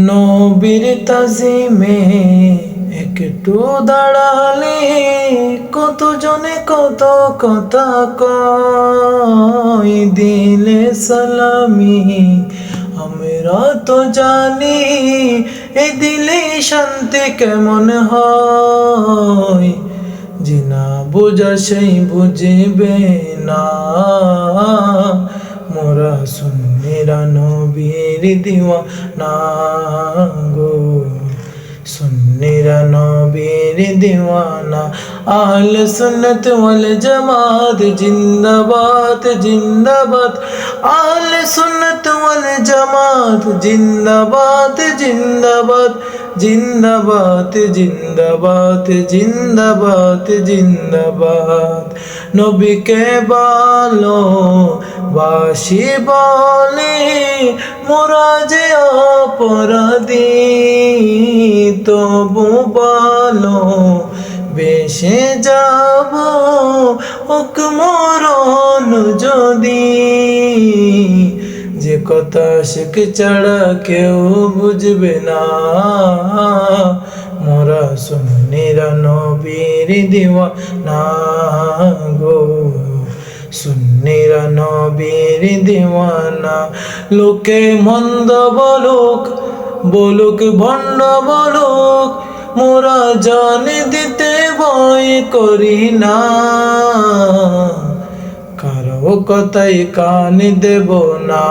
নবীর তাজিমে একটু দাঁড়ালে কত জনে কত কথা কয়, দিলে সালামি আমরা তো জানি, এ দিলে শান্তি কেমন হয়। জিনা বোঝা সেই বুঝিবে না, মোরা সুন্নিরা নবীর দিওয়ানা গো, সুন্নিরা নবীর দিওয়ানা। আহলে সুন্নাত ওয়াল জামাত জিন্দাবাদ জিন্দাবাদ, আহলে সুন্নাত ওয়াল জামাত জিন্দাবাদ জিন্দাবাদ, জিন্দাবাদ জিন্দাবাদ জিন্দাবাদ জিন্দাবাদ। নবীকে ভালো বাসি বলে মোরা যে অপরাধী, তবু ভালো বেশে যাব হোক মরণ যদি। যে কথা শিখ ছাড়া কেউ বুঝবে না, মোরা সুন্নিরা নবীর দিওয়ানা গো, সুন্নিরা নবীর দিওয়ানা। লোকে মন্দ বলুক বলুক ভণ্ড বলুক, মোরা জান দিতে ভয় করি না, কারো কথাই কান দেব না।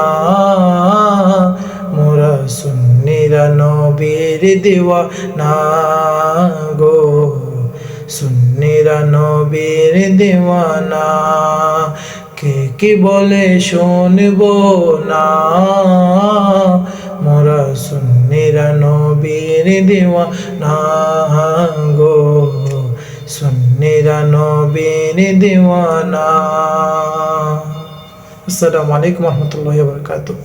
মোরা সুন্নিরা নবীর দিওয়ানা গো, সুন্নিরা নবীর দিওয়ানা। কে কি বলে শুনব না, মোরা সুন্নিরা নবীর দিওয়ানা গো, সুন্নিরা নবীর দিওয়ানা। আসসালামু আলাইকুম ওয়া রাহমাতুল্লাহি ওয়া বারাকাতুহু।